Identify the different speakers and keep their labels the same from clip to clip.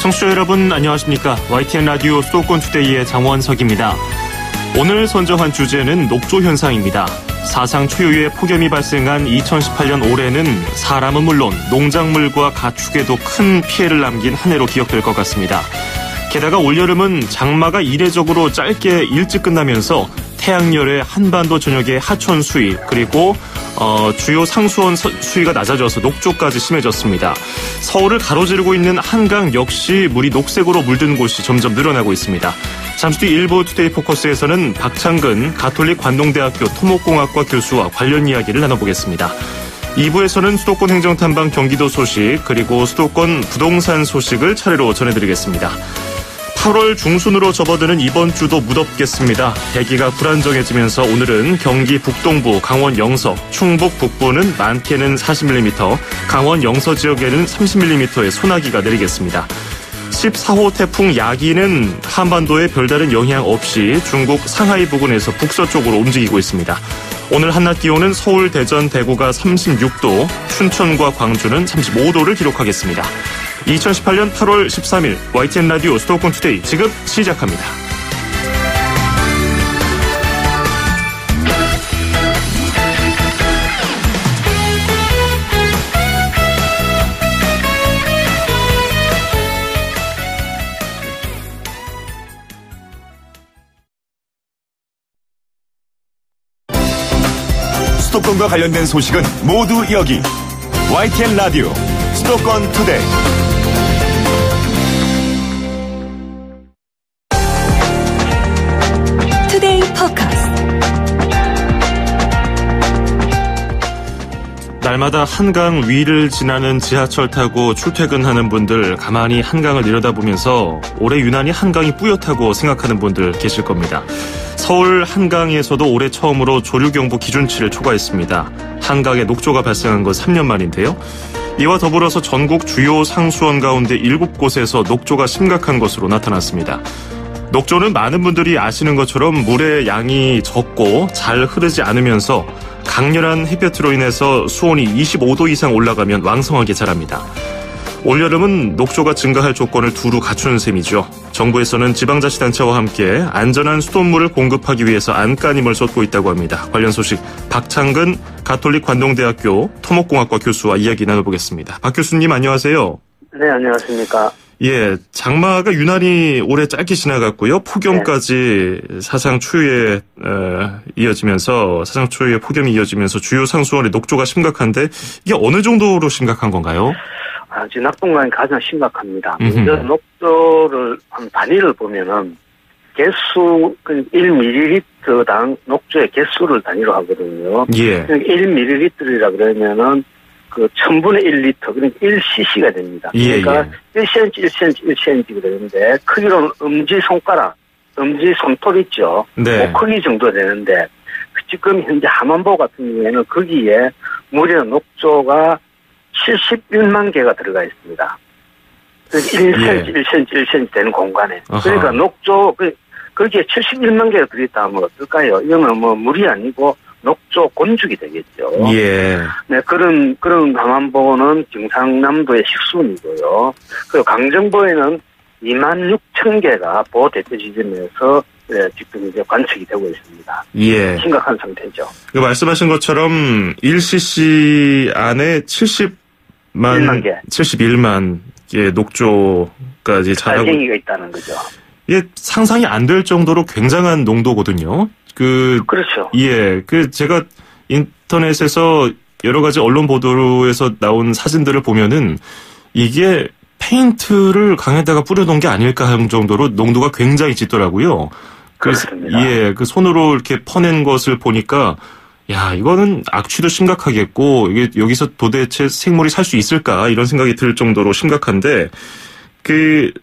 Speaker 1: 청취자 여러분 안녕하십니까. YTN 라디오 수도권 투데이의 장원석입니다. 오늘 선정한 주제는 녹조 현상입니다. 사상 초유의 폭염이 발생한 2018년 올해는 사람은 물론 농작물과 가축에도 큰 피해를 남긴 한 해로 기억될 것 같습니다. 게다가 올여름은 장마가 이례적으로 짧게 일찍 끝나면서 태양열에 한반도 전역의 하천 수위 그리고 주요 상수원 수위가 낮아져서 녹조까지 심해졌습니다. 서울을 가로지르고 있는 한강 역시 물이 녹색으로 물든 곳이 점점 늘어나고 있습니다. 잠시 뒤 일부 투데이 포커스에서는 박창근 가톨릭 관동대학교 토목공학과 교수와 관련 이야기를 나눠보겠습니다. 2부에서는 수도권 행정탐방 경기도 소식 그리고 수도권 부동산 소식을 차례로 전해드리겠습니다. 8월 중순으로 접어드는 이번 주도 무덥겠습니다. 대기가 불안정해지면서 오늘은 경기 북동부, 강원 영서, 충북 북부는 많게는 40mm, 강원 영서 지역에는 30mm의 소나기가 내리겠습니다. 14호 태풍 야기는 한반도에 별다른 영향 없이 중국 상하이 부근에서 북서쪽으로 움직이고 있습니다. 오늘 한낮 기온은 서울, 대전, 대구가 36도, 춘천과 광주는 35도를 기록하겠습니다. 2018년 8월 13일 YTN 라디오 수도권 투데이 지금 시작합니다.
Speaker 2: 수도권과 관련된 소식은 모두 여기 YTN 라디오 수도권 투데이.
Speaker 3: 투데이 포커스.
Speaker 1: 날마다 한강 위를 지나는 지하철 타고 출퇴근하는 분들 가만히 한강을 내려다보면서 올해 유난히 한강이 뿌옇다고 생각하는 분들 계실 겁니다. 서울 한강에서도 올해 처음으로 조류경보 기준치를 초과했습니다. 한강에 녹조가 발생한 건 3년 만인데요. 이와 더불어서 전국 주요 상수원 가운데 7곳에서 녹조가 심각한 것으로 나타났습니다. 녹조는 많은 분들이 아시는 것처럼 물의 양이 적고 잘 흐르지 않으면서 강렬한 햇볕으로 인해서 수온이 25도 이상 올라가면 왕성하게 자랍니다. 올여름은 녹조가 증가할 조건을 두루 갖추는 셈이죠. 정부에서는 지방자치단체와 함께 안전한 수돗물을 공급하기 위해서 안간힘을 쏟고 있다고 합니다. 관련 소식 박창근 가톨릭 관동대학교 토목공학과 교수와 이야기 나눠보겠습니다. 박 교수님 안녕하세요.
Speaker 4: 네, 안녕하십니까.
Speaker 1: 예, 장마가 유난히 올해 짧게 지나갔고요. 폭염까지 네. 사상 초유의 폭염이 이어지면서 주요 상수원의 녹조가 심각한데 이게 어느 정도로 심각한 건가요?
Speaker 4: 지금 낙동강이 가장 심각합니다. 먼저 녹조를 한 단위를 보면은 개수 1ml당 녹조의 개수를 단위로 하거든요.
Speaker 1: 예.
Speaker 4: 1ml이라 그러면은 그 1000분의 1리터, 그러니까 1cc가 됩니다. 그러니까 예. 1cm, 1cm, 1cm가 되는데 크기로는 엄지손가락, 엄지손톱 있죠.
Speaker 1: 네.
Speaker 4: 그 크기 정도 되는데 지금 현재 함안보 같은 경우에는 거기에 무려 녹조가 71만 개가 들어가 있습니다. 1cm, 예. 1cm, 1cm 되는 공간에. 아하. 그러니까 녹조, 거기에 71만 개가 들어있다 하면 어떨까요? 이거는 뭐 물이 아니고 녹조 곤죽이 되겠죠.
Speaker 1: 예.
Speaker 4: 네, 그런 함안보는 경상남도의 식수원이고요. 그리고 강정보에는 26,000개가 보호 대표 지점에서 지금 이제 관측이 되고 있습니다.
Speaker 1: 예.
Speaker 4: 심각한 상태죠.
Speaker 1: 그 말씀하신 것처럼 1cc 안에 71만 개 녹조까지 자라고
Speaker 4: 달팽이가 있다는 거죠.
Speaker 1: 이게 상상이 안 될 정도로 굉장한 농도거든요.
Speaker 4: 그렇죠.
Speaker 1: 예. 제가 인터넷에서 여러 가지 언론 보도에서 나온 사진들을 보면은 이게 페인트를 강에다가 뿌려놓은 게 아닐까 하는 정도로 농도가 굉장히 짙더라고요.
Speaker 4: 그렇습니다.
Speaker 1: 예. 손으로 이렇게 퍼낸 것을 보니까 야, 이거는 악취도 심각하겠고, 이게 여기서 도대체 생물이 살 수 있을까? 이런 생각이 들 정도로 심각한데,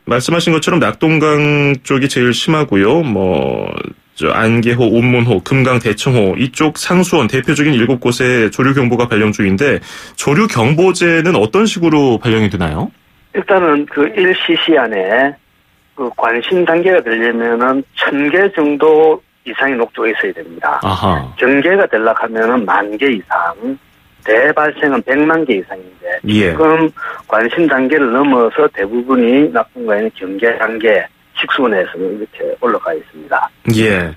Speaker 1: 말씀하신 것처럼 낙동강 쪽이 제일 심하고요. 안개호, 운문호, 금강, 대청호, 이쪽 상수원 대표적인 7곳에 조류경보가 발령 중인데, 조류경보제는 어떤 식으로 발령이 되나요?
Speaker 4: 일단은 1cc 안에 관심 단계가 되려면은 1000개 정도 이상의 녹조가 있어야 됩니다.
Speaker 1: 아하.
Speaker 4: 경계가 되려고 하면은 10,000개 이상, 대발생은 100만 개 이상인데
Speaker 1: 예.
Speaker 4: 지금 관심 단계를 넘어서 대부분이 낙동강의 경계 단계 식수원에서는 이렇게 올라가 있습니다.
Speaker 1: 예.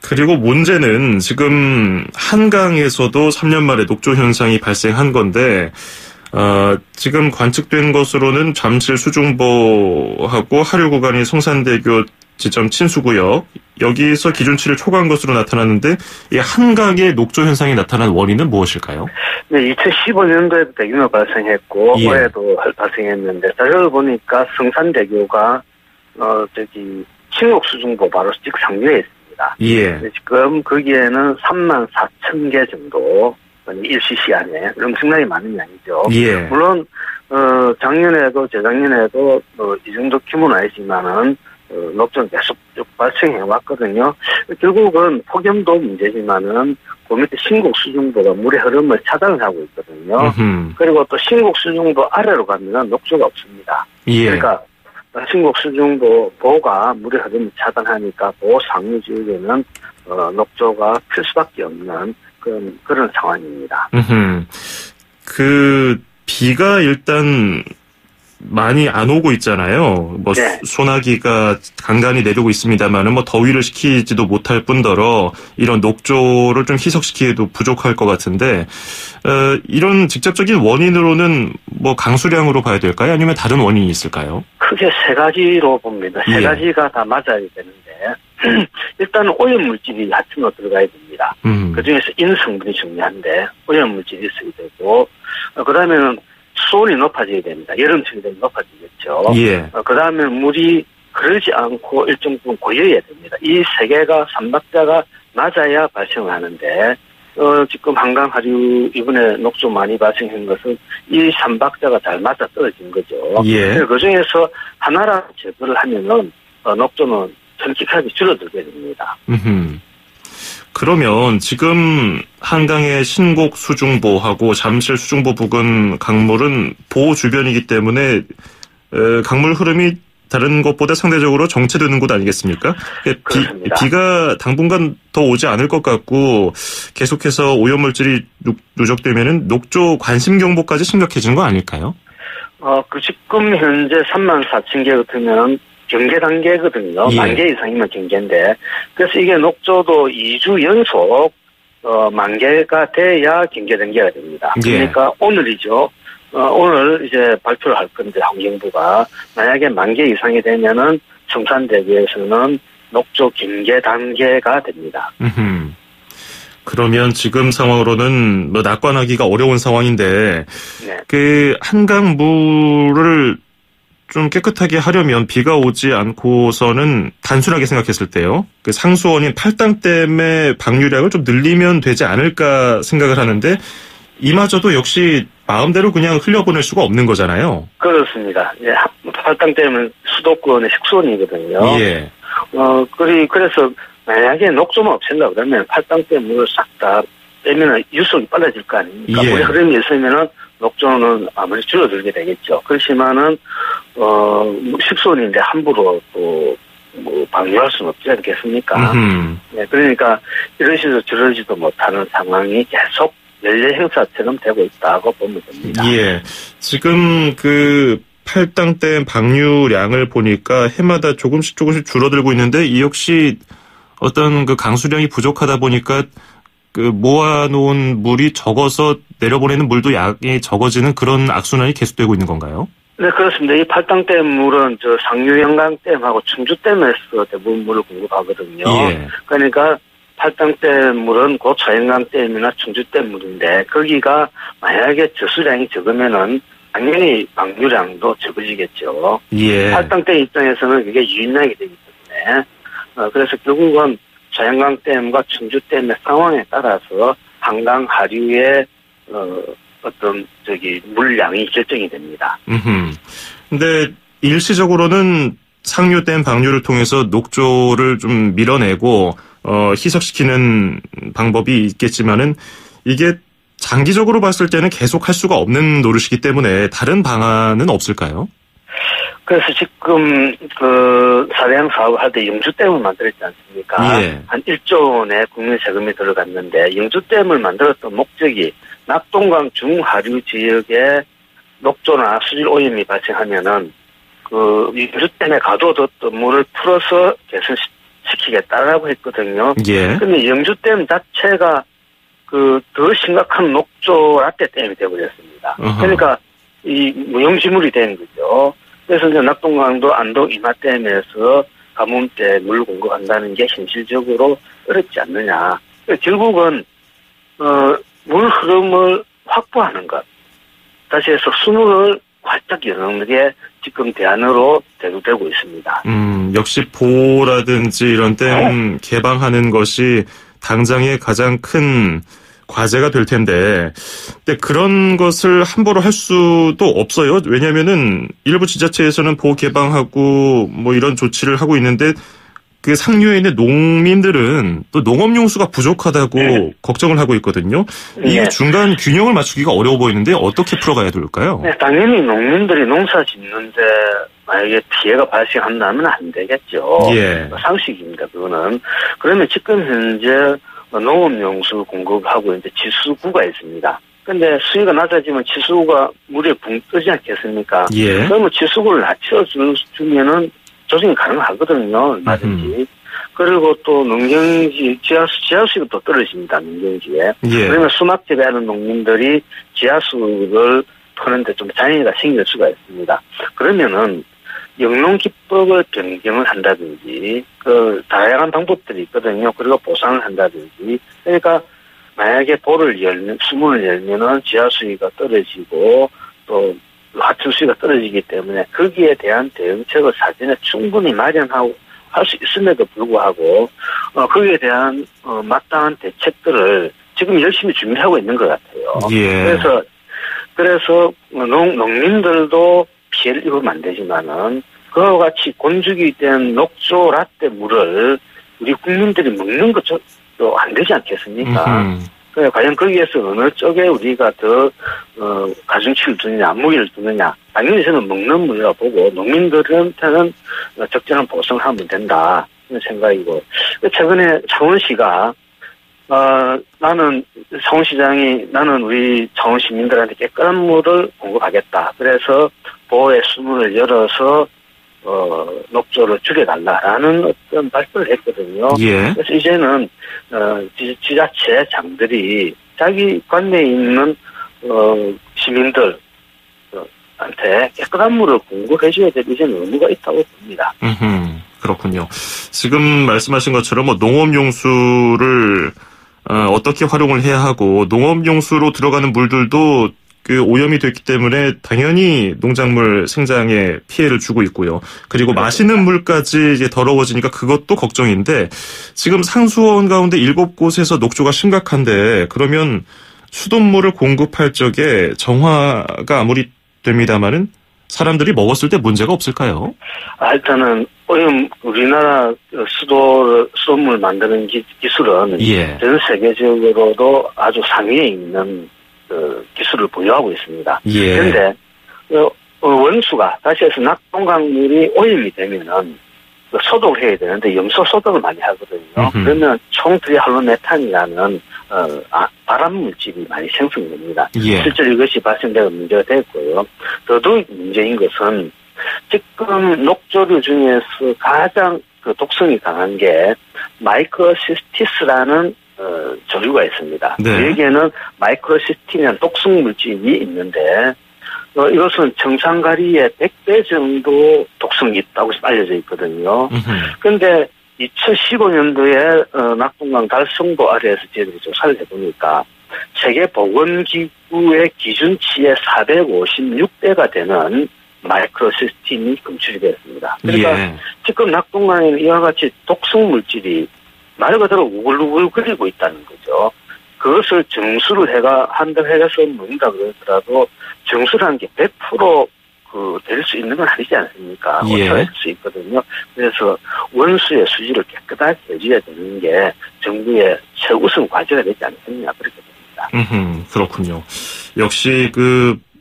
Speaker 1: 그리고 문제는 지금 한강에서도 3년 만에 녹조 현상이 발생한 건데 지금 관측된 것으로는 잠실 수중보하고 하류 구간이 성산대교 지점 친수구역 여기서 기준치를 초과한 것으로 나타났는데 이 한강의 녹조 현상이 나타난 원인은 무엇일까요?
Speaker 4: 네, 2015년도에도 대규모 발생했고
Speaker 1: 예.
Speaker 4: 올해도 발생했는데 자료를 보니까 성산대교가 신곡수중보 바로 직상류에 있습니다.
Speaker 1: 예.
Speaker 4: 지금 거기에는 34,000개 정도 일시시 안에 엄청나게 많은 양이죠.
Speaker 1: 예.
Speaker 4: 물론 작년에도 재작년에도 이 정도 규모는 아니지만은 녹조는 계속 쭉 발생해 왔거든요. 결국은 폭염도 문제지만은 그 밑에 신곡수중보가 물의 흐름을 차단을 하고 있거든요. 그리고 또 신곡수중보 아래로 가면 녹조가 없습니다.
Speaker 1: 예.
Speaker 4: 그러니까 신곡수중보가 물의 흐름을 차단하니까 그 상류 지역에는 녹조가 필 수밖에 없는 그런 상황입니다.
Speaker 1: 그 비가 일단 많이 안 오고 있잖아요. 뭐
Speaker 4: 네.
Speaker 1: 소나기가 간간히 내리고 있습니다만은 뭐 더위를 식히지도 못할 뿐더러 이런 녹조를 좀 희석시키기도 부족할 것 같은데 이런 직접적인 원인으로는 뭐 강수량으로 봐야 될까요? 아니면 다른 원인이 있을까요?
Speaker 4: 크게 세 가지로 봅니다. 세
Speaker 1: 예.
Speaker 4: 가지가 다 맞아야 되는데 일단은 오염물질이 하층으로 들어가야 됩니다. 그중에서 인성분이 중요한데 오염물질이 있어야 되고 그다음에는 수온이 높아져야 됩니다. 여름철이 되면 높아지겠죠.
Speaker 1: 예.
Speaker 4: 그다음에 물이 흐르지 않고 일정 부분 고여야 됩니다. 이 세 개가 삼박자가 맞아야 발생을 하는데 지금 한강 하류 이번에 녹조 많이 발생한 것은 이 삼박자가 잘 맞아 떨어진 거죠.
Speaker 1: 예.
Speaker 4: 그중에서 하나라도 제거를 하면은 녹조는 전직하게 줄어들게 됩니다.
Speaker 1: 그러면 지금 한강의 신곡 수중보하고 잠실 수중보 부근 강물은 보호 주변이기 때문에 강물 흐름이 다른 것보다 상대적으로 정체되는 곳 아니겠습니까?
Speaker 4: 그렇습니다.
Speaker 1: 비가 당분간 더 오지 않을 것 같고 계속해서 오염물질이 누적되면은 녹조 관심 경보까지 심각해지는 거 아닐까요?
Speaker 4: 지금 현재 34,000개 같으면 경계 단계거든요.
Speaker 1: 예.
Speaker 4: 10,000개 이상이면 경계인데. 그래서 이게 녹조도 2주 연속 10,000개가 돼야 경계 단계가 됩니다.
Speaker 1: 예.
Speaker 4: 그러니까 오늘이죠. 오늘 이제 발표를 할 건데 환경부가 만약에 10,000개 이상이 되면은 성산대교에서는 녹조 경계 단계가 됩니다.
Speaker 1: 그러면 지금 상황으로는 뭐 낙관하기가 어려운 상황인데
Speaker 4: 네.
Speaker 1: 그 한강 물을 좀 깨끗하게 하려면 비가 오지 않고서는 단순하게 생각했을 때요. 그 상수원인 팔당댐의 방류량을 좀 늘리면 되지 않을까 생각을 하는데 이마저도 역시 마음대로 그냥 흘려보낼 수가 없는 거잖아요.
Speaker 4: 그렇습니다. 예, 팔당댐은 수도권의 식수원이거든요.
Speaker 1: 예.
Speaker 4: 그래서 만약에 녹조만 없앤다 그러면 팔당댐 물을 싹 다 빼면 유속이 빨라질 거 아닙니까?
Speaker 1: 예.
Speaker 4: 물의 흐름이 있으면은 녹조는 아무리 줄어들게 되겠죠. 그렇지만은 식수원인데 함부로 또 뭐 방류할 수는 없지 않겠습니까? 네, 그러니까 이러지도 저러지도 못하는 상황이 계속 연례 행사처럼 되고 있다고 보면 됩니다.
Speaker 1: 예. 지금 그 팔당댐 방류량을 보니까 해마다 조금씩 줄어들고 있는데 이 역시 어떤 그 강수량이 부족하다 보니까 그 모아놓은 물이 적어서 내려보내는 물도 양이 적어지는 그런 악순환이 계속되고 있는 건가요?
Speaker 4: 네, 그렇습니다. 이 팔당댐 물은 상류영강댐하고 충주댐에서 대부분 물을 공급하거든요.
Speaker 1: 예.
Speaker 4: 그러니까 팔당댐 물은 그 차영강댐이나 충주댐 물인데 거기가 만약에 저수량이 적으면은 당연히 방류량도 적어지겠죠.
Speaker 1: 예.
Speaker 4: 팔당댐 입장에서는 그게 유인량이 되기 때문에 그래서 결국은 자연강댐과 충주댐의 상황에 따라서 한강 하류의 어떤 물량이 결정이 됩니다.
Speaker 1: 근데 일시적으로는 상류댐 방류를 통해서 녹조를 좀 밀어내고 희석시키는 방법이 있겠지만은 이게 장기적으로 봤을 때는 계속 할 수가 없는 노릇이기 때문에 다른 방안은 없을까요?
Speaker 4: 그래서 지금 사대양 사업을 할 때 영주댐을 만들었지 않습니까?
Speaker 1: 예.
Speaker 4: 한 1조 원의 국민 세금이 들어갔는데 영주댐을 만들었던 목적이 낙동강 중하류 지역에 녹조나 수질 오염이 발생하면은 그 영주댐에 가둬뒀던 물을 풀어서 개선시키겠다라고 했거든요.
Speaker 1: 예.
Speaker 4: 근데 영주댐 자체가 그 더 심각한 녹조 라떼댐이 되어버렸습니다. 그러니까 이 무용지물이 된 거죠. 그래서 이제 낙동강도 안동 이마댐에서 가뭄때 물 공급한다는 게 현실적으로 어렵지 않느냐. 결국은 물 흐름을 확보하는 것. 다시 해서 수문을 활짝 여는 게 지금 대안으로 대두되고 있습니다.
Speaker 1: 역시 보라든지 이런 댐 개방하는 것이 당장의 가장 큰 과제가 될 텐데, 근데 그런 것을 함부로 할 수도 없어요. 왜냐면은 일부 지자체에서는 보호 개방하고 뭐 이런 조치를 하고 있는데 그 상류에 있는 농민들은 또 농업용수가 부족하다고 걱정을 하고 있거든요. 이 중간 균형을 맞추기가 어려워 보이는데 어떻게 풀어가야 될까요?
Speaker 4: 네, 당연히 농민들이 농사 짓는데 만약에 피해가 발생한다면 안 되겠죠.
Speaker 1: 예.
Speaker 4: 상식입니다, 그거는. 그러면 지금 현재 농업용수 공급하고 이제 지수구가 있습니다. 근데 수위가 낮아지면 지수구가 물에 붕 뜨지 않겠습니까?
Speaker 1: 예.
Speaker 4: 그러면 지수구를 낮춰주면은 조정이 가능하거든요. 얼마든지. 그리고 또 농경지, 지하수가 또 떨어집니다. 농경지에.
Speaker 1: 예.
Speaker 4: 그러면 수막 재배하는 농민들이 지하수를 푸는데 좀 장애가 생길 수가 있습니다. 그러면은 영농기법을 변경을 한다든지 그 다양한 방법들이 있거든요. 그리고 보상을 한다든지. 그러니까 만약에 수문을 열면은 지하수위가 떨어지고 또 하천수위가 떨어지기 때문에 거기에 대한 대응책을 사전에 충분히 마련하고 할 수 있음에도 불구하고 거기에 대한 마땅한 대책들을 지금 열심히 준비하고 있는 것 같아요.
Speaker 1: 예.
Speaker 4: 그래서 농민들도 피해를 입으면 안 되지만은 그와 같이 곤죽이 된 녹조 라떼 물을 우리 국민들이 먹는 것도 안 되지 않겠습니까? 과연 거기에서 어느 쪽에 우리가 더 가중치를 두느냐, 무게를 두느냐. 당연히 저는 먹는 물이라 보고 농민들한테는 적절한 보상을 하면 된다. 이런 생각이고. 최근에 창원시가 나는 우리 창원 시민들한테 깨끗한 물을 공급하겠다. 그래서 보호의 수문을 열어서 녹조를 줄여달라라는 어떤 발표를 했거든요.
Speaker 1: 예.
Speaker 4: 그래서 이제는 지자체 장들이 자기 관내에 있는 시민들한테 깨끗한 물을 공급해줘야 될 이제는 의무가 있다고 봅니다.
Speaker 1: 그렇군요. 지금 말씀하신 것처럼 뭐 농업용수를 어떻게 활용을 해야 하고 농업용수로 들어가는 물들도 그 오염이 됐기 때문에 당연히 농작물 생장에 피해를 주고 있고요. 그리고 마시는 물까지 이제 더러워지니까 그것도 걱정인데 지금 상수원 가운데 7곳에서 녹조가 심각한데 그러면 수돗물을 공급할 적에 정화가 아무리 됩니다마는 사람들이 먹었을 때 문제가 없을까요?
Speaker 4: 일단은 우리나라 수돗물 만드는 기술은 전 세계적으로도 아주 상위에 있는 기술을 보유하고 있습니다. 그런데 원수가 다시 해서 낙동강물이 오염이 되면은 소독을 해야 되는데 염소 소독을 많이 하거든요. 그러면 총트리할로메탄이라는 발암 물질이 많이 생성됩니다. 실제로 이것이 발생되고 문제가 됐고요. 더더욱 문제인 것은 지금 녹조류 중에서 가장 그 독성이 강한 게 마이크로시스티스라는 조류가 있습니다.
Speaker 1: 네.
Speaker 4: 여기에는 마이크로시스틴이라는 독성 물질이 있는데 이것은 정상가리의 100배 정도 독성이 있다고 알려져 있거든요. 그런데 2015년도에 낙동강 달성도 아래에서 저희들이 조사를 해보니까 세계보건기구의 기준치의 456배가 되는 마이크로시스틴이 검출이 되었습니다. 그러니까 지금 낙동강에는 이와 같이 독성 물질이 말 그대로 우글우글거리고 있다는 거죠. 그것을 정수를 한다고 해서 먹는다 그러더라도 정수라는 게 100% 될 수 있는 건 아니지 않습니까? 오차할 수 있거든요. 그래서 원수의 수질을 깨끗하게 해줘야 되는 게 정부의 최우선 과제가 되지 않겠느냐 그렇게 봅니다.
Speaker 1: 그렇군요. 역시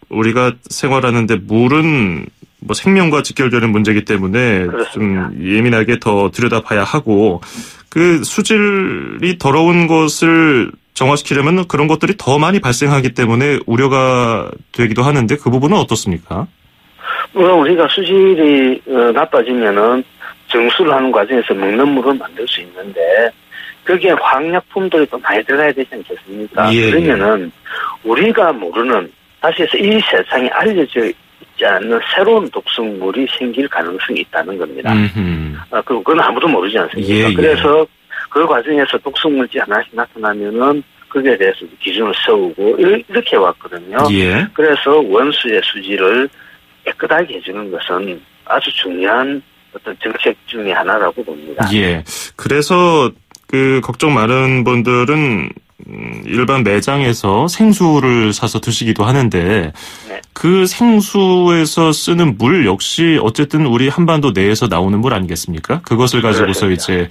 Speaker 1: 우리가 생활하는데 물은 뭐 생명과 직결되는 문제이기 때문에 그렇습니다. 좀 예민하게 더 들여다봐야 하고 그 수질이 더러운 것을 정화시키려면 그런 것들이 더 많이 발생하기 때문에 우려가 되기도 하는데 그 부분은 어떻습니까?
Speaker 4: 우리가 수질이 나빠지면은 정수를 하는 과정에서 먹는 물을 만들 수 있는데 거기에 화학약품들이 또 많이 들어가야 되지 않겠습니까?
Speaker 1: 예,
Speaker 4: 그러면은 우리가 모르는 다시 해서 이 세상에 알려져 있지 않는 새로운 독성물이 생길 가능성이 있다는 겁니다. 그건 아무도 모르지 않습니까?
Speaker 1: 예, 예.
Speaker 4: 그래서 그 과정에서 독성물질 하나씩 나타나면은 거기에 대해서 기준을 세우고 이렇게 왔거든요.
Speaker 1: 예.
Speaker 4: 그래서 원수의 수질을 깨끗하게 해주는 것은 아주 중요한 어떤 정책 중에 하나라고 봅니다.
Speaker 1: 예. 그래서 그 걱정 많은 분들은 일반 매장에서 생수를 사서 드시기도 하는데
Speaker 4: 네.
Speaker 1: 그 생수에서 쓰는 물 역시 어쨌든 우리 한반도 내에서 나오는 물 아니겠습니까? 그것을 가지고서
Speaker 4: 그렇습니다.
Speaker 1: 이제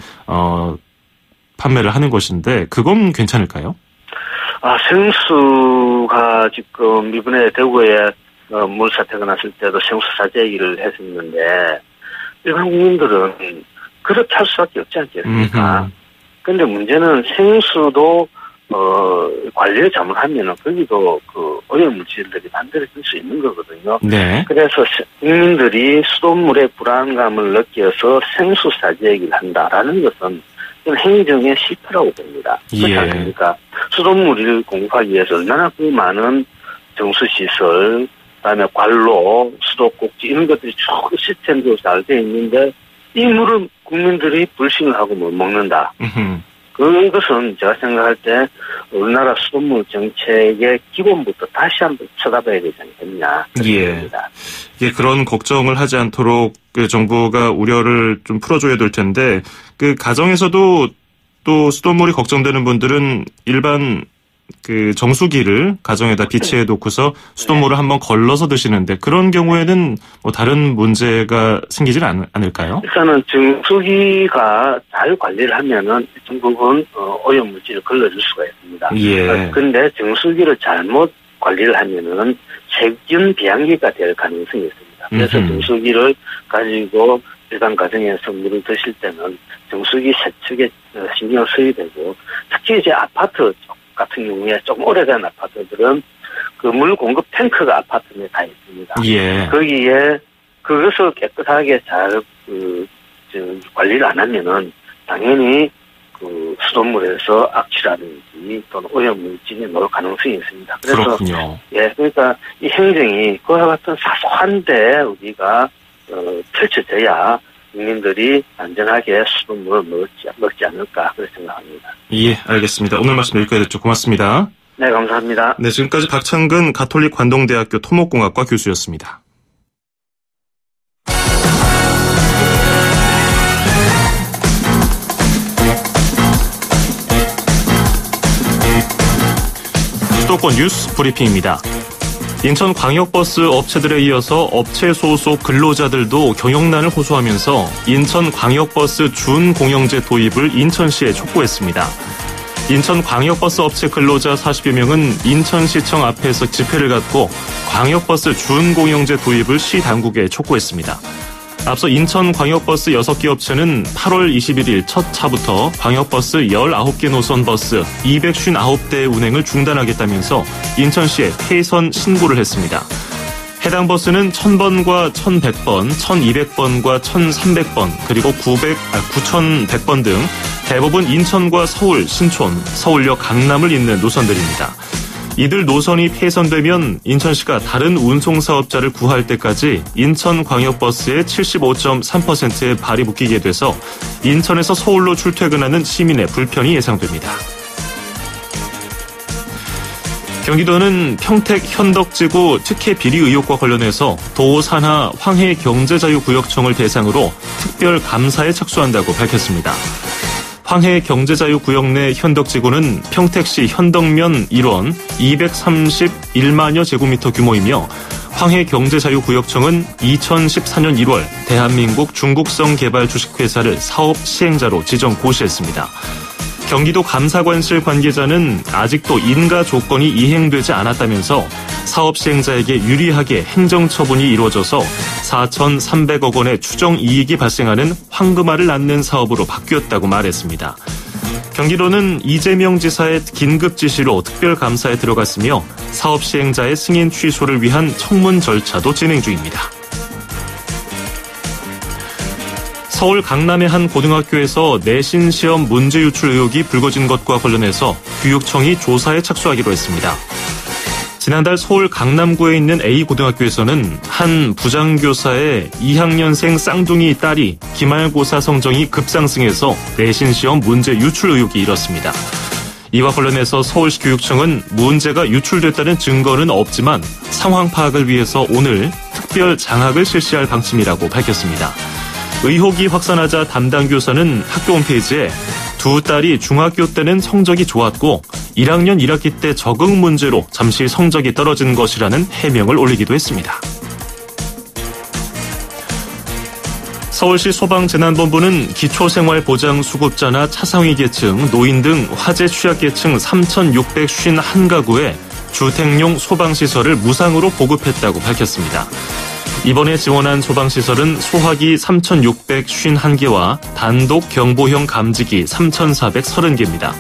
Speaker 1: 판매를 하는 것인데 그건 괜찮을까요?
Speaker 4: 생수가 지금 이번에 대구에 물 사태가 났을 때도 생수 사재 얘기를 했었는데 일반 국민들은 그렇게 할 수밖에 없지 않겠습니까? 그런데 문제는 생수도 관리를 잘못하면은 거기도 그 오염물질들이 만들어질 수 있는 거거든요.
Speaker 1: 네.
Speaker 4: 그래서 국민들이 수돗물의 불안감을 느껴서 생수 사재기를 한다라는 것은 행정의 실패라고 봅니다. 그렇지 않습니까? 수돗물을 공급하기 위해서 얼마나 그 많은 정수시설, 그다음에 관로, 수도꼭지 이런 것들이 쭉 시스템도 잘 돼 있는데 이 물을 국민들이 불신을 하고 먹는다. 그것은 제가 생각할 때 우리나라 수돗물 정책의 기본부터 다시 한번 쳐다봐야 되지 않겠냐.
Speaker 1: 예. 예, 그런 걱정을 하지 않도록 그 정부가 우려를 좀 풀어줘야 될 텐데 그 가정에서도 또 수돗물이 걱정되는 분들은 일반 그 정수기를 가정에다 비치해 놓고서 수돗물을 한번 걸러서 드시는데 그런 경우에는 뭐 다른 문제가 생기지는 않을까요?
Speaker 4: 일단은 정수기가 잘 관리를 하면은 일정 부분 오염물질을 걸러줄 수가 있습니다.
Speaker 1: 예.
Speaker 4: 그런데 정수기를 잘못 관리를 하면은 세균 비양기가 될 가능성이 있습니다. 그래서 정수기를 가지고 일반 가정에서 물을 드실 때는 정수기 세척에 신경 써야 되고 특히 이제 아파트 같은 경우에 조금 오래된 아파트들은 그 물 공급 탱크가 아파트 내에 다 있습니다.
Speaker 1: 예.
Speaker 4: 거기에 그것을 깨끗하게 잘 관리를 안 하면은 당연히 그 수돗물에서 악취라든지 또는 오염물질이 나올 가능성이 있습니다. 그래서
Speaker 1: 그렇군요.
Speaker 4: 예, 그러니까 이 행정이 그와 같은 사소한데 우리가 펼쳐져야 국민들이 안전하게 수돗물을 먹지 않을까 그렇게 생각합니다.
Speaker 1: 예, 알겠습니다. 오늘 말씀 여기까지 듣죠. 고맙습니다.
Speaker 4: 네, 감사합니다.
Speaker 1: 네, 지금까지 박창근 가톨릭 관동대학교 토목공학과 교수였습니다. 수도권 뉴스 브리핑입니다. 인천광역버스 업체들에 이어서 업체 소속 근로자들도 경영난을 호소하면서 인천광역버스 준공영제 도입을 인천시에 촉구했습니다. 인천광역버스 업체 근로자 40여 명은 인천시청 앞에서 집회를 갖고 광역버스 준공영제 도입을 시 당국에 촉구했습니다. 앞서 인천광역버스 6개 업체는 8월 21일 첫 차부터 광역버스 19개 노선 버스 259대의 운행을 중단하겠다면서 인천시에 폐선 신고를 했습니다. 해당 버스는 1000번과 1100번, 1200번과 1300번, 그리고 9100번 등 대부분 인천과 서울, 신촌, 서울역 강남을 잇는 노선들입니다. 이들 노선이 폐선되면 인천시가 다른 운송사업자를 구할 때까지 인천광역버스의 75.3%의 발이 묶이게 돼서 인천에서 서울로 출퇴근하는 시민의 불편이 예상됩니다. 경기도는 평택 현덕지구 특혜 비리 의혹과 관련해서 도 산하 황해경제자유구역청을 대상으로 특별 감사에 착수한다고 밝혔습니다. 황해경제자유구역 내 현덕지구는 평택시 현덕면 1원 231만여 제곱미터 규모이며 황해경제자유구역청은 2014년 1월 대한민국 중국성 개발 주식회사를 사업 시행자로 지정 고시했습니다. 경기도 감사관실 관계자는 아직도 인가 조건이 이행되지 않았다면서 사업 시행자에게 유리하게 행정처분이 이루어져서 4,300억 원의 추정 이익이 발생하는 황금알을 낳는 사업으로 바뀌었다고 말했습니다. 경기도는 이재명 지사의 긴급 지시로 특별감사에 들어갔으며 사업 시행자의 승인 취소를 위한 청문 절차도 진행 중입니다. 서울 강남의 한 고등학교에서 내신 시험 문제 유출 의혹이 불거진 것과 관련해서 교육청이 조사에 착수하기로 했습니다. 지난달 서울 강남구에 있는 A고등학교에서는 한 부장교사의 2학년생 쌍둥이 딸이 기말고사 성적이 급상승해서 내신 시험 문제 유출 의혹이 일었습니다. 이와 관련해서 서울시 교육청은 문제가 유출됐다는 증거는 없지만 상황 파악을 위해서 오늘 특별 장학을 실시할 방침이라고 밝혔습니다. 의혹이 확산하자 담당 교사는 학교 홈페이지에 두 딸이 중학교 때는 성적이 좋았고 1학년 1학기 때 적응 문제로 잠시 성적이 떨어진 것이라는 해명을 올리기도 했습니다. 서울시 소방재난본부는 기초생활보장수급자나 차상위 계층, 노인 등 화재 취약계층 3,651가구에 주택용 소방시설을 무상으로 보급했다고 밝혔습니다. 이번에 지원한 소방시설은 소화기 3,651개와 단독 경보형 감지기 3,430개입니다.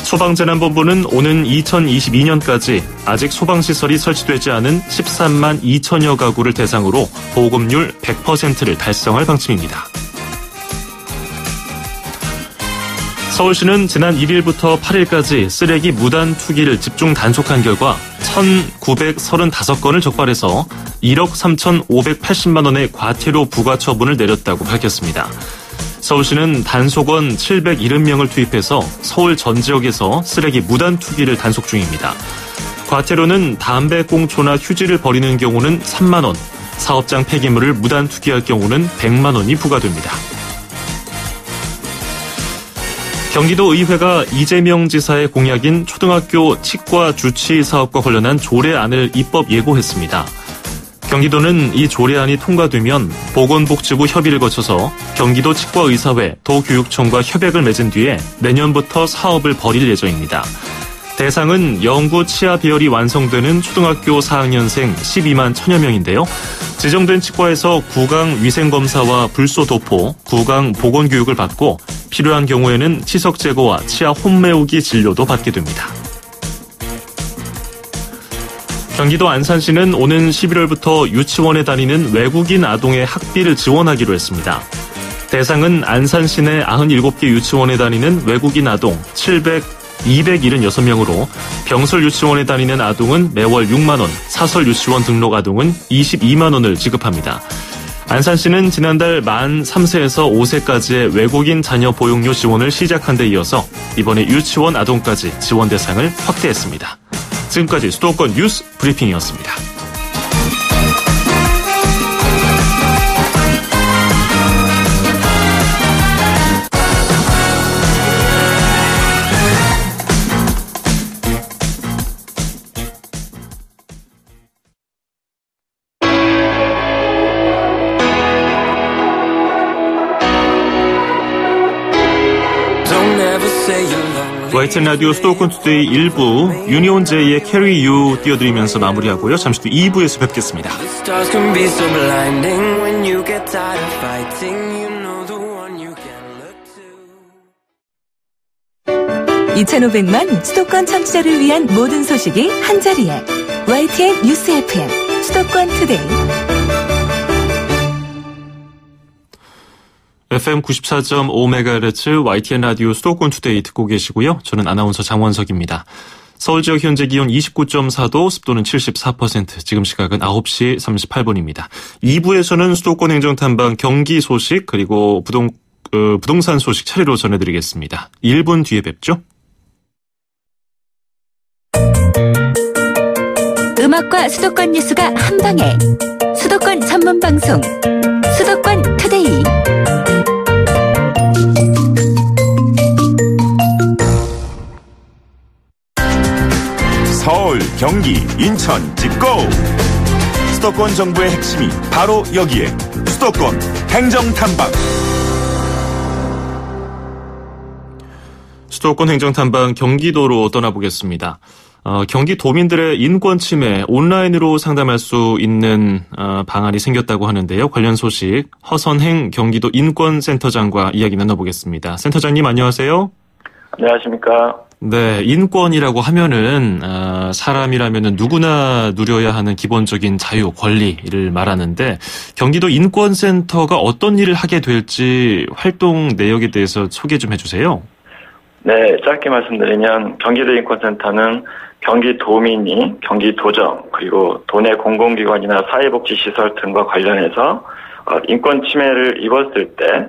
Speaker 1: 소방재난본부는 오는 2022년까지 아직 소방시설이 설치되지 않은 13만 2천여 가구를 대상으로 보급률 100%를 달성할 방침입니다. 서울시는 지난 1일부터 8일까지 쓰레기 무단 투기를 집중 단속한 결과 1,935건을 적발해서 1억 3,580만 원의 과태료 부과 처분을 내렸다고 밝혔습니다. 서울시는 단속원 770명을 투입해서 서울 전 지역에서 쓰레기 무단 투기를 단속 중입니다. 과태료는 담배꽁초나 휴지를 버리는 경우는 3만 원, 사업장 폐기물을 무단 투기할 경우는 100만 원이 부과됩니다. 경기도 의회가 이재명 지사의 공약인 초등학교 치과 주치 사업과 관련한 조례안을 입법 예고했습니다. 경기도는 이 조례안이 통과되면 보건복지부 협의를 거쳐서 경기도 치과의사회, 도교육청과 협약을 맺은 뒤에 내년부터 사업을 벌일 예정입니다. 대상은 영구 치아 배열이 완성되는 초등학교 4학년생 12만 1000여 명인데요. 지정된 치과에서 구강 위생검사와 불소 도포, 구강 보건교육을 받고 필요한 경우에는 치석 제거와 치아 홈메우기 진료도 받게 됩니다. 경기도 안산시는 오는 11월부터 유치원에 다니는 외국인 아동의 학비를 지원하기로 했습니다. 대상은 안산 시내 97개 유치원에 다니는 외국인 아동 276명으로 병설 유치원에 다니는 아동은 매월 6만 원, 사설 유치원 등록 아동은 22만 원을 지급합니다. 안산시는 지난달 만 3세에서 5세까지의 외국인 자녀 보육료 지원을 시작한 데 이어서 이번에 유치원 아동까지 지원 대상을 확대했습니다. 지금까지 수도권 뉴스 브리핑이었습니다. YTN 라디오 수도권 투데이 1부 유니온 제이의 Carry You 띄워드리면서 마무리하고요. 잠시 후 2부에서 뵙겠습니다.
Speaker 3: 2,500만 수도권 청취자를 위한 모든 소식이 한자리에 YTN 뉴스 FM 수도권 투데이
Speaker 1: FM 94.5MHz YTN 라디오 수도권 투데이 듣고 계시고요. 저는 아나운서 장원석입니다. 서울 지역 현재 기온 29.4도, 습도는 74%, 지금 시각은 9시 38분입니다. 2부에서는 수도권 행정탐방 경기 소식 그리고 부동산 소식 차례로 전해드리겠습니다. 1분 뒤에 뵙죠.
Speaker 3: 음악과 수도권 뉴스가 한방에 수도권 전문 방송 수도권 투데이
Speaker 2: 서울, 경기, 인천, 집고! 수도권 정보의 핵심이 바로 여기에 수도권 행정탐방.
Speaker 1: 수도권 행정탐방 경기도로 떠나보겠습니다. 경기도민들의 인권 침해 온라인으로 상담할 수 있는 방안이 생겼다고 하는데요. 관련 소식 허선행 경기도 인권센터장과 이야기 나눠보겠습니다. 센터장님 안녕하세요.
Speaker 5: 안녕하십니까.
Speaker 1: 네, 인권이라고 하면은 사람이라면은 누구나 누려야 하는 기본적인 자유, 권리를 말하는데 경기도 인권센터가 어떤 일을 하게 될지 활동 내역에 대해서 소개 좀 해주세요.
Speaker 5: 네, 짧게 말씀드리면 경기도 인권센터는 경기도민이 경기도정 그리고 도내 공공기관이나 사회복지시설 등과 관련해서 인권 침해를 입었을 때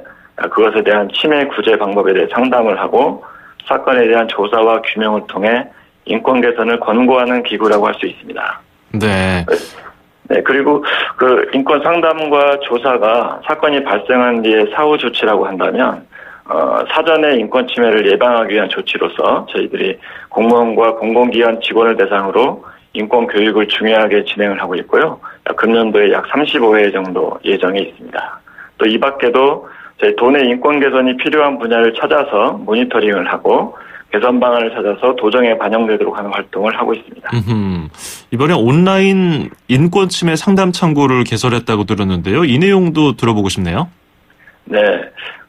Speaker 5: 그것에 대한 침해 구제 방법에 대해 상담을 하고 사건에 대한 조사와 규명을 통해 인권 개선을 권고하는 기구라고 할 수 있습니다.
Speaker 1: 네.
Speaker 5: 네, 그리고 그 인권 상담과 조사가 사건이 발생한 뒤에 사후 조치라고 한다면 사전에 인권 침해를 예방하기 위한 조치로서 저희들이 공무원과 공공기관 직원을 대상으로 인권 교육을 중요하게 진행을 하고 있고요. 금년도에 약 35회 정도 예정에 있습니다. 또 이 밖에도 저희 도내 인권 개선이 필요한 분야를 찾아서 모니터링을 하고 개선 방안을 찾아서 도정에 반영되도록 하는 활동을 하고 있습니다.
Speaker 1: 이번에 온라인 인권 침해 상담 창구를 개설했다고 들었는데요. 이 내용도 들어보고 싶네요.
Speaker 5: 네.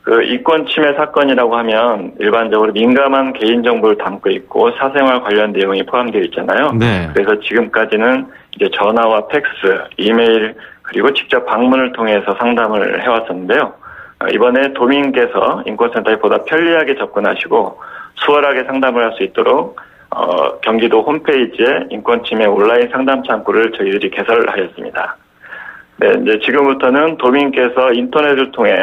Speaker 5: 그 인권 침해 사건이라고 하면 일반적으로 민감한 개인정보를 담고 있고 사생활 관련 내용이 포함되어 있잖아요.
Speaker 1: 네.
Speaker 5: 그래서 지금까지는 이제 전화와 팩스, 이메일 그리고 직접 방문을 통해서 상담을 해왔었는데요. 이번에 도민께서 인권센터에 보다 편리하게 접근하시고 수월하게 상담을 할 수 있도록 경기도 홈페이지에 인권침해 온라인 상담 창구를 저희들이 개설하였습니다. 네, 이제 지금부터는 도민께서 인터넷을 통해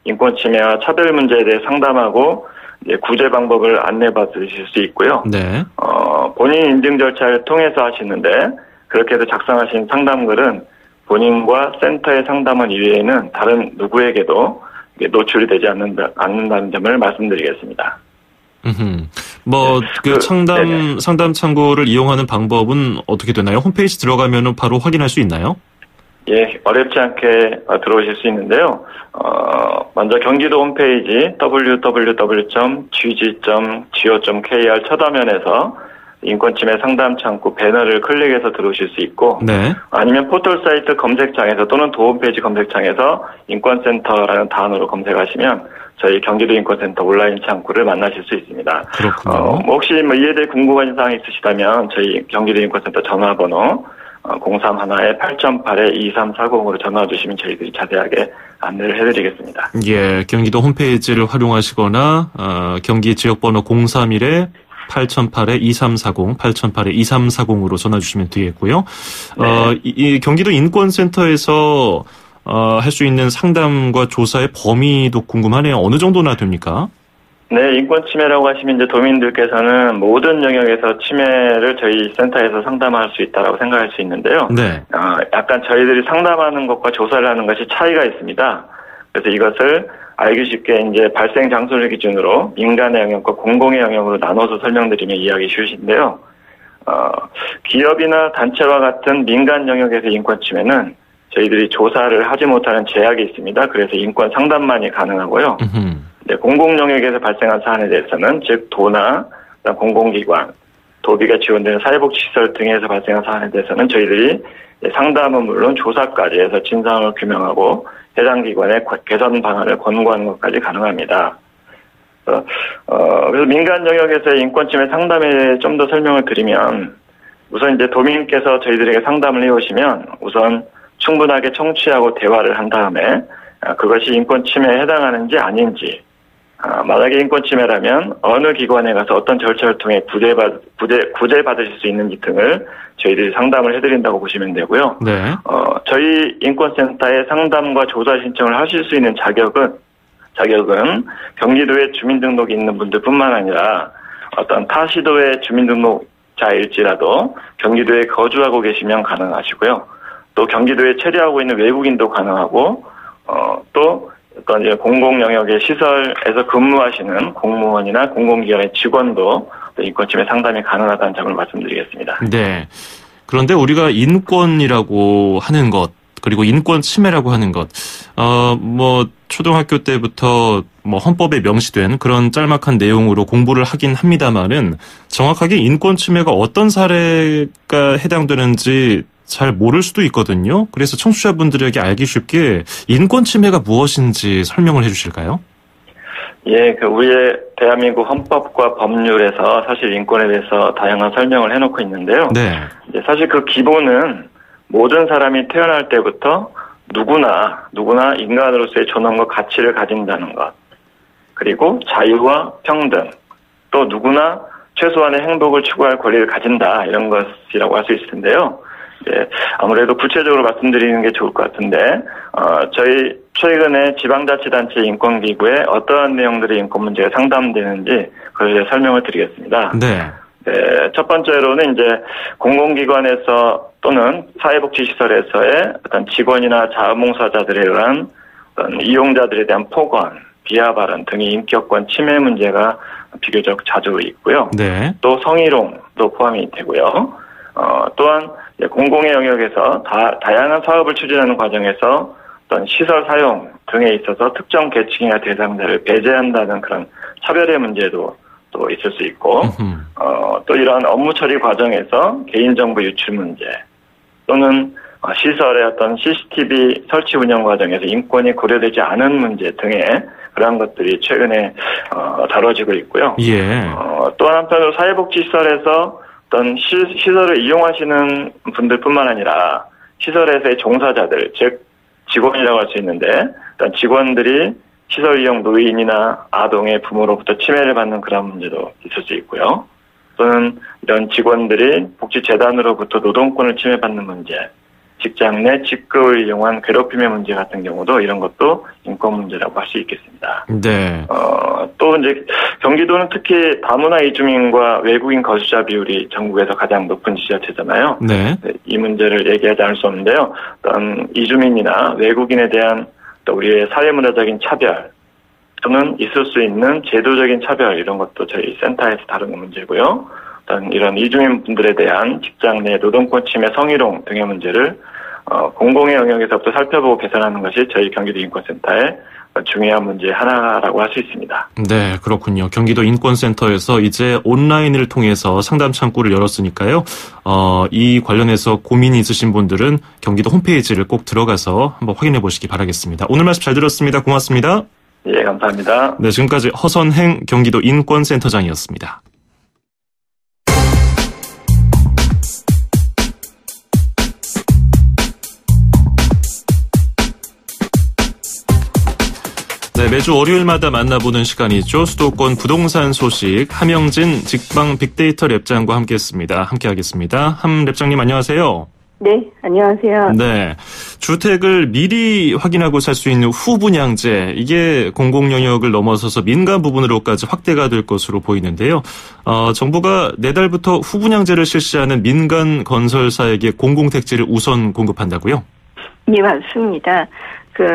Speaker 5: 인권침해와 차별 문제에 대해 상담하고 이제 구제 방법을 안내받으실 수 있고요.
Speaker 1: 네.
Speaker 5: 본인 인증 절차를 통해서 하시는데 그렇게 해서 작성하신 상담글은 본인과 센터의 상담원 이외에는 다른 누구에게도 노출이 되지 않는다는 점을 말씀드리겠습니다.
Speaker 1: 그 상담 창구를 이용하는 방법은 어떻게 되나요? 홈페이지 들어가면은 바로 확인할 수 있나요?
Speaker 5: 예, 어렵지 않게 들어오실 수 있는데요. 먼저 경기도 홈페이지 www.gg.go.kr 첫 화면에서 인권침해 상담 창구 배너를 클릭해서 들어오실 수 있고,
Speaker 1: 네.
Speaker 5: 아니면 포털 사이트 검색창에서 또는 도홈페이지 검색창에서 인권센터라는 단어로 검색하시면 저희 경기도 인권센터 온라인 창구를 만나실 수 있습니다.
Speaker 1: 그렇군요.
Speaker 5: 혹시 이에 대해 궁금한 사항이 있으시다면 저희 경기도 인권센터 전화번호 031-8008-2340으로 전화 주시면 저희들이 자세하게 안내를 해드리겠습니다.
Speaker 1: 예, 경기도 홈페이지를 활용하시거나 경기 지역번호 031-8008-2340, 8008-2340으로 전화 주시면 되겠고요.
Speaker 5: 네.
Speaker 1: 이 경기도 인권센터에서 할 수 있는 상담과 조사의 범위도 궁금하네요. 어느 정도나 됩니까?
Speaker 5: 네, 인권 침해라고 하시면 이제 도민들께서는 모든 영역에서 침해를 저희 센터에서 상담할 수 있다고 생각할 수 있는데요.
Speaker 1: 네.
Speaker 5: 약간 저희들이 상담하는 것과 조사를 하는 것이 차이가 있습니다. 그래서 이것을 알기 쉽게 이제 발생 장소를 기준으로 민간의 영역과 공공의 영역으로 나눠서 설명드리면 이해하기 쉬우신데요. 기업이나 단체와 같은 민간 영역에서 인권 침해는 저희들이 조사를 하지 못하는 제약이 있습니다. 그래서 인권 상담만이 가능하고요. 네, 공공 영역에서 발생한 사안에 대해서는 즉 도나 공공기관, 도비가 지원되는 사회복지시설 등에서 발생한 사안에 대해서는 저희들이 상담은 물론 조사까지 해서 진상을 규명하고 해당 기관의 개선 방안을 권고하는 것까지 가능합니다. 그래서 민간 영역에서의 인권침해 상담에 대해 좀 더 설명을 드리면 우선 이제 도민께서 저희들에게 상담을 해오시면 우선 충분하게 청취하고 대화를 한 다음에 그것이 인권침해에 해당하는지 아닌지, 만약에 인권침해라면 어느 기관에 가서 어떤 절차를 통해 구제받으실 수 있는지 등을 저희들이 상담을 해드린다고 보시면 되고요.
Speaker 1: 네.
Speaker 5: 저희 인권센터에 상담과 조사 신청을 하실 수 있는 자격은 경기도에 주민등록이 있는 분들뿐만 아니라 어떤 타시도의 주민등록자일지라도 경기도에 거주하고 계시면 가능하시고요. 또 경기도에 체류하고 있는 외국인도 가능하고 또 어떤 이제 공공 영역의 시설에서 근무하시는 공무원이나 공공기관의 직원도 인권침해 상담이 가능하다는 점을 말씀드리겠습니다.
Speaker 1: 네. 그런데 우리가 인권이라고 하는 것 그리고 인권 침해라고 하는 것, 초등학교 때부터 헌법에 명시된 그런 짤막한 내용으로 공부를 하긴 합니다만은 정확하게 인권 침해가 어떤 사례가 해당되는지 잘 모를 수도 있거든요. 그래서 청취자분들에게 알기 쉽게 인권 침해가 무엇인지 설명을 해주실까요?
Speaker 5: 예, 우리의 대한민국 헌법과 법률에서 사실 인권에 대해서 다양한 설명을 해놓고 있는데요.
Speaker 1: 네.
Speaker 5: 이제 사실 그 기본은 모든 사람이 태어날 때부터 누구나 인간으로서의 존엄과 가치를 가진다는 것. 그리고 자유와 평등. 또 누구나 최소한의 행복을 추구할 권리를 가진다. 이런 것이라고 할 수 있을 텐데요. 예, 아무래도 구체적으로 말씀드리는 게 좋을 것 같은데, 저희 최근에 지방자치단체 인권기구에 어떠한 내용들의 인권 문제가 상담되는지 그걸 설명을 드리겠습니다.
Speaker 1: 네.
Speaker 5: 네, 첫 번째로는 이제 공공기관에서 또는 사회복지시설에서의 어떤 직원이나 자원봉사자들에 의한 어떤 이용자들에 대한 폭언, 비하 발언 등의 인격권 침해 문제가 비교적 자주 있고요.
Speaker 1: 네.
Speaker 5: 또 성희롱도 포함이 되고요. 또한 공공의 영역에서 다양한 사업을 추진하는 과정에서 어떤 시설 사용 등에 있어서 특정 계층이나 대상자를 배제한다는 그런 차별의 문제도 또 있을 수 있고, 또 이러한 업무 처리 과정에서 개인정보 유출 문제, 또는 시설의 어떤 CCTV 설치 운영 과정에서 인권이 고려되지 않은 문제 등의 그러한 것들이 최근에 다뤄지고 있고요.
Speaker 1: 예.
Speaker 5: 또한 한편으로 사회복지시설에서 어떤 시설을 이용하시는 분들뿐만 아니라 시설에서의 종사자들, 즉 직원이라고 할 수 있는데, 일단 직원들이 시설 이용 노인이나 아동의 부모로부터 침해를 받는 그런 문제도 있을 수 있고요. 또는 이런 직원들이 복지재단으로부터 노동권을 침해받는 문제, 직장 내 직급을 이용한 괴롭힘의 문제 같은 경우도 이런 것도 인권 문제라고 할 수 있겠습니다.
Speaker 1: 네.
Speaker 5: 또 이제 경기도는 특히 다문화 이주민과 외국인 거주자 비율이 전국에서 가장 높은 지자체잖아요.
Speaker 1: 네.
Speaker 5: 이 문제를 얘기하지 않을 수 없는데요. 어떤 이주민이나 외국인에 대한 또 우리의 사회문화적인 차별 또는 있을 수 있는 제도적인 차별 이런 것도 저희 센터에서 다루는 문제고요. 어떤 이런 이주민 분들에 대한 직장 내 노동권 침해, 성희롱 등의 문제를 공공의 영역에서부터 살펴보고 개선하는 것이 저희 경기도 인권센터의 중요한 문제 하나라고 할 수 있습니다.
Speaker 1: 네, 그렇군요. 경기도 인권센터에서 이제 온라인을 통해서 상담 창구를 열었으니까요. 이 관련해서 고민이 있으신 분들은 경기도 홈페이지를 꼭 들어가서 한번 확인해 보시기 바라겠습니다. 오늘 말씀 잘 들었습니다. 고맙습니다.
Speaker 5: 예, 감사합니다.
Speaker 1: 네, 지금까지 허선행 경기도 인권센터장이었습니다. 네, 매주 월요일마다 만나보는 시간이죠. 수도권 부동산 소식 함영진 직방 빅데이터 랩장과 함께했습니다. 함께하겠습니다. 함 랩장님 안녕하세요.
Speaker 6: 네, 안녕하세요.
Speaker 1: 네, 주택을 미리 확인하고 살 수 있는 후분양제, 이게 공공 영역을 넘어서서 민간 부분으로까지 확대가 될 것으로 보이는데요. 정부가 내달부터 후분양제를 실시하는 민간 건설사에게 공공택지를 우선 공급한다고요?
Speaker 6: 네, 맞습니다.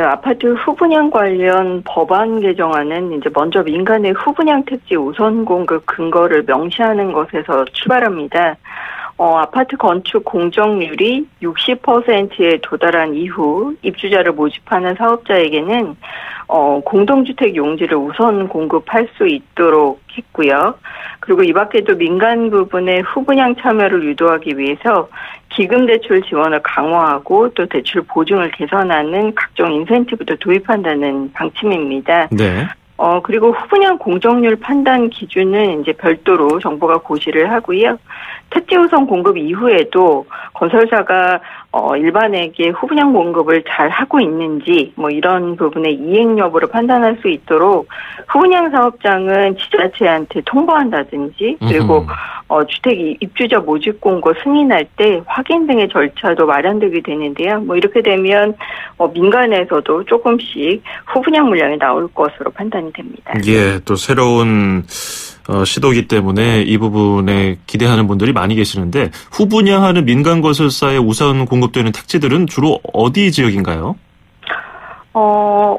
Speaker 6: 아파트 후분양 관련 법안 개정안은 이제 먼저 민간의 후분양 택지 우선 공급 근거를 명시하는 것에서 출발합니다. 아파트 건축 공정률이 60%에 도달한 이후 입주자를 모집하는 사업자에게는 공동주택 용지를 우선 공급할 수 있도록 했고요. 그리고 이 밖에도 민간 부분의 후분양 참여를 유도하기 위해서 기금 대출 지원을 강화하고 또 대출 보증을 개선하는 각종 인센티브도 도입한다는 방침입니다.
Speaker 1: 네.
Speaker 6: 그리고 후분양 공정률 판단 기준은 이제 별도로 정부가 고시를 하고요. 택지 우선 공급 이후에도 건설사가 일반에게 후분양 공급을 잘 하고 있는지 이런 부분의 이행 여부를 판단할 수 있도록 후분양 사업장은 지자체한테 통보한다든지 그리고 주택 입주자 모집 공고 승인할 때 확인 등의 절차도 마련되게 되는데요. 이렇게 되면 민간에서도 조금씩 후분양 물량이 나올 것으로 판단이 됩니다.
Speaker 1: 예, 또 새로운 시도이기 때문에 이 부분에 기대하는 분들이 많이 계시는데 후분양하는 민간 건설사에 우선 공급되는 택지들은 주로 어디 지역인가요?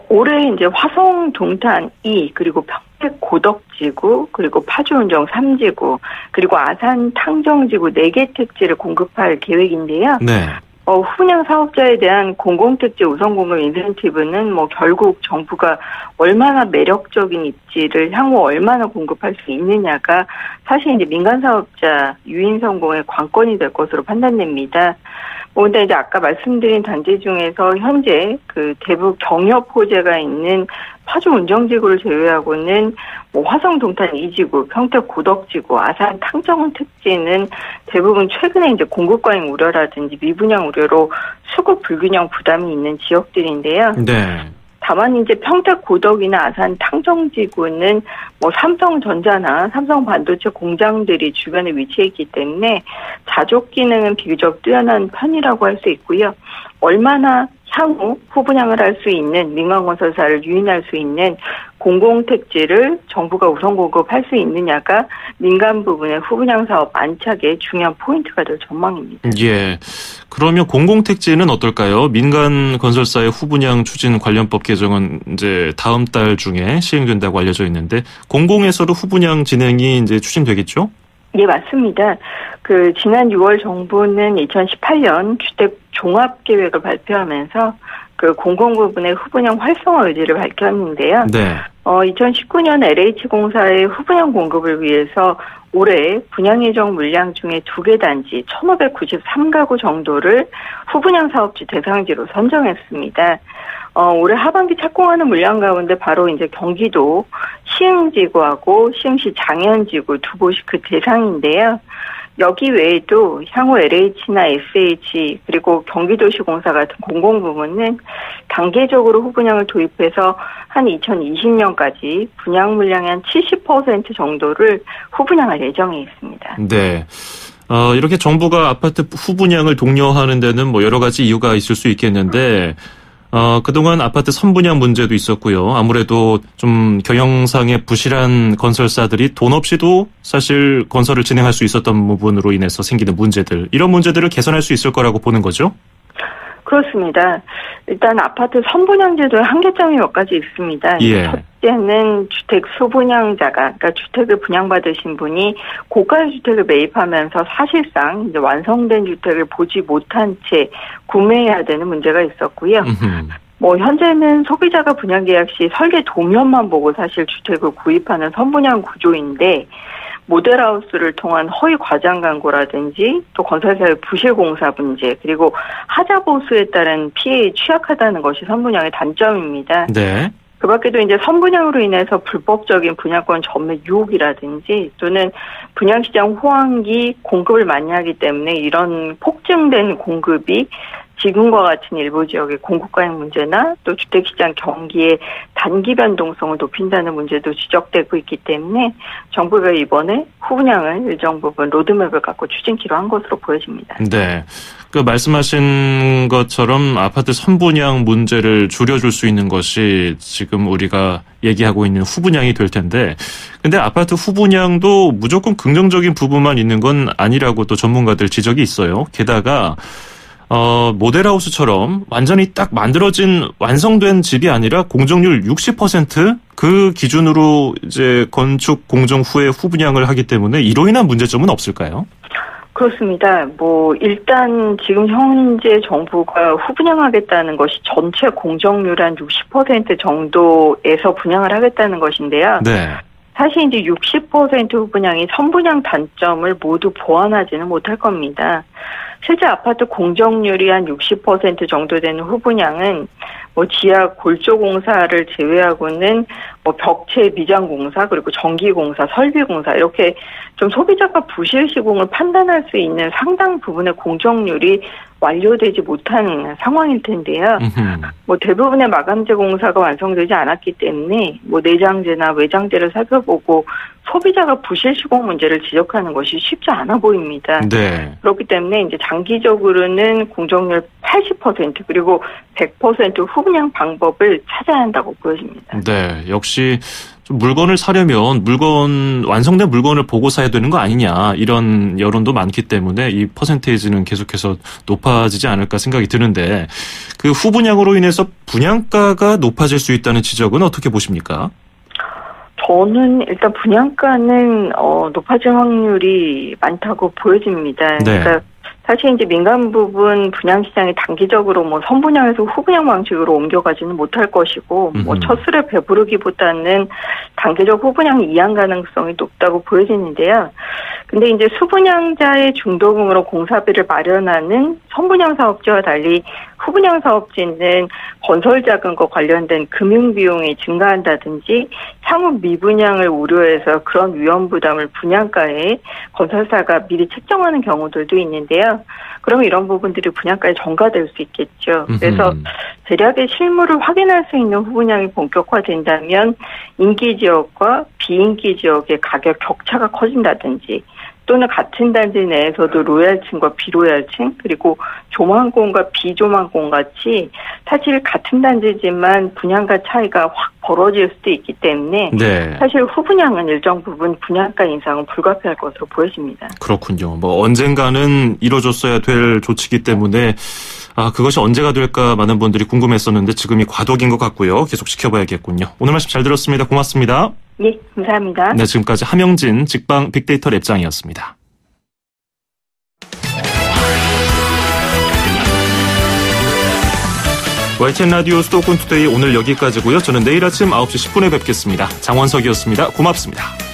Speaker 6: 올해 이제 화성 동탄 2 그리고 평택 고덕지구 그리고 파주 운정 3지구 그리고 아산 탕정지구 4개 택지를 공급할 계획인데요.
Speaker 1: 네.
Speaker 6: 후분양 사업자에 대한 공공택지 우선 공급 인센티브는 결국 정부가 얼마나 매력적인 입지를 향후 얼마나 공급할 수 있느냐가 사실 이제 민간 사업자 유인 성공의 관건이 될 것으로 판단됩니다. 근데 이제 아까 말씀드린 단지 중에서 현재 그 대북 경협 호재가 있는 파주 운정지구를 제외하고는 뭐 화성 동탄 2지구, 평택 고덕지구, 아산 탕정원 특지는 대부분 최근에 이제 공급 과잉 우려라든지 미분양 우려로 수급 불균형 부담이 있는 지역들인데요.
Speaker 1: 네.
Speaker 6: 다만 이제 평택 고덕이나 아산 탕정지구는 뭐 삼성전자나 삼성반도체 공장들이 주변에 위치해 있기 때문에 자족 기능은 비교적 뛰어난 편이라고 할 수 있고요. 얼마나 향후 후분양을 할 수 있는 민간건설사를 유인할 수 있는 공공택지를 정부가 우선 공급할 수 있느냐가 민간 부분의 후분양 사업 안착의 중요한 포인트가 될 전망입니다.
Speaker 1: 예. 그러면 공공택지는 어떨까요? 민간 건설사의 후분양 추진 관련법 개정은 이제 다음 달 중에 시행된다고 알려져 있는데 공공에서도 후분양 진행이 이제 추진되겠죠?
Speaker 6: 예, 맞습니다. 그 지난 6월 정부는 2018년 주택 종합계획을 발표하면서 그 공공 부분의 후분양 활성화 의지를 밝혔는데요.
Speaker 1: 네.
Speaker 6: 2019년 LH공사의 후분양 공급을 위해서 올해 분양 예정 물량 중에 2개 단지 1,593가구 정도를 후분양 사업지 대상지로 선정했습니다. 올해 하반기 착공하는 물량 가운데 바로 이제 경기도 시흥지구하고 시흥시 장현지구 두 곳이 그 대상인데요. 여기 외에도 향후 LH나 SH 그리고 경기도시공사 같은 공공부문은 단계적으로 후분양을 도입해서 한 2020년까지 분양 물량의 한 70% 정도를 후분양할 예정에 있습니다.
Speaker 1: 네. 이렇게 정부가 아파트 후분양을 독려하는 데는 뭐 여러 가지 이유가 있을 수 있겠는데 그동안 아파트 선분양 문제도 있었고요. 아무래도 좀 경영상의 부실한 건설사들이 돈 없이도 사실 건설을 진행할 수 있었던 부분으로 인해서 생기는 문제들, 이런 문제들을 개선할 수 있을 거라고 보는 거죠?
Speaker 6: 그렇습니다. 일단 아파트 선분양 제도의 한계점이 몇 가지 있습니다.
Speaker 1: 예.
Speaker 6: 첫째는 주택 소분양자가, 그러니까 주택을 분양받으신 분이 고가의 주택을 매입하면서 사실상 이제 완성된 주택을 보지 못한 채 구매해야 되는 문제가 있었고요. 뭐 현재는 소비자가 분양 계약 시 설계 도면만 보고 사실 주택을 구입하는 선분양 구조인데 모델하우스를 통한 허위 과장 광고라든지 또 건설사의 부실 공사 문제 그리고 하자 보수에 따른 피해에 취약하다는 것이 선분양의 단점입니다.
Speaker 1: 네.
Speaker 6: 그 밖에도 이제 선분양으로 인해서 불법적인 분양권 전매 유혹이라든지 또는 분양시장 호황기 공급을 많이 하기 때문에 이런 폭증된 공급이 지금과 같은 일부 지역의 공급 과잉 문제나 또 주택시장 경기의 단기 변동성을 높인다는 문제도 지적되고 있기 때문에 정부가 이번에 후분양을 일정 부분 로드맵을 갖고 추진키로 한 것으로 보여집니다.
Speaker 1: 네. 그 말씀하신 것처럼 아파트 선분양 문제를 줄여줄 수 있는 것이 지금 우리가 얘기하고 있는 후분양이 될 텐데, 근데 아파트 후분양도 무조건 긍정적인 부분만 있는 건 아니라고 또 전문가들 지적이 있어요. 게다가 모델하우스처럼 완전히 딱 만들어진 완성된 집이 아니라 공정률 60% 그 기준으로 이제 건축 공정 후에 후분양을 하기 때문에 이로 인한 문제점은 없을까요?
Speaker 6: 그렇습니다. 뭐 일단 지금 현재 정부가 후분양하겠다는 것이 전체 공정률 한 60% 정도에서 분양을 하겠다는 것인데요.
Speaker 1: 네.
Speaker 6: 사실 이제 60% 후분양이 선분양 단점을 모두 보완하지는 못할 겁니다. 실제 아파트 공정률이 한 60% 정도 되는 후분양은 뭐 지하 골조 공사를 제외하고는 뭐 벽체 미장 공사 그리고 전기 공사, 설비 공사 이렇게 좀 소비자가 부실 시공을 판단할 수 있는 상당 부분의 공정률이 완료되지 못한 상황일 텐데요. 뭐 대부분의 마감재 공사가 완성되지 않았기 때문에 뭐 내장재나 외장재를 살펴보고 소비자가 부실 시공 문제를 지적하는 것이 쉽지 않아 보입니다.
Speaker 1: 네.
Speaker 6: 그렇기 때문에 이제 장기적으로는 공정률 80% 그리고 100% 후분양 방법을 찾아야 한다고 보여집니다.
Speaker 1: 네, 역시 좀 물건을 사려면 완성된 물건을 보고 사야 되는 거 아니냐, 이런 여론도 많기 때문에 이 퍼센테이지는 계속해서 높아지지 않을까 생각이 드는데, 그 후분양으로 인해서 분양가가 높아질 수 있다는 지적은 어떻게 보십니까?
Speaker 6: 저는 일단 분양가는 높아질 확률이 많다고 보여집니다.
Speaker 1: 네.
Speaker 6: 그러니까 사실 이제 민간 부분 분양 시장이 단기적으로 뭐 선분양에서 후분양 방식으로 옮겨가지는 못할 것이고 뭐 첫술에 배부르기보다는 단계적 후분양 이양 가능성이 높다고 보여지는데요. 근데 이제 수분양자의 중도금으로 공사비를 마련하는 선분양 사업지와 달리 후분양 사업지는 건설 자금과 관련된 금융 비용이 증가한다든지 향후 미분양을 우려해서 그런 위험 부담을 분양가에 건설사가 미리 책정하는 경우들도 있는데요. 그러면 이런 부분들이 분양가에 전가될 수 있겠죠. 그래서 대략의 실물을 확인할 수 있는 후분양이 본격화된다면 인기 지역과 비인기 지역의 가격 격차가 커진다든지 또는 같은 단지 내에서도 로얄층과 비로얄층 그리고 조망공과 비조망공 같이 사실 같은 단지지만 분양가 차이가 확 벌어질 수도 있기 때문에
Speaker 1: 네.
Speaker 6: 사실 후분양은 일정 부분 분양가 인상은 불가피할 것으로 보여집니다.
Speaker 1: 그렇군요. 뭐 언젠가는 이뤄졌어야 될 조치이기 때문에 그것이 언제가 될까 많은 분들이 궁금했었는데 지금이 과도기인 것 같고요. 계속 지켜봐야겠군요. 오늘 말씀 잘 들었습니다. 고맙습니다.
Speaker 6: 예, 감사합니다.
Speaker 1: 네, 지금까지 함영진 직방 빅데이터 랩장이었습니다. YTN 라디오 수도권 투데이 오늘 여기까지고요. 저는 내일 아침 9시 10분에 뵙겠습니다. 장원석이었습니다. 고맙습니다.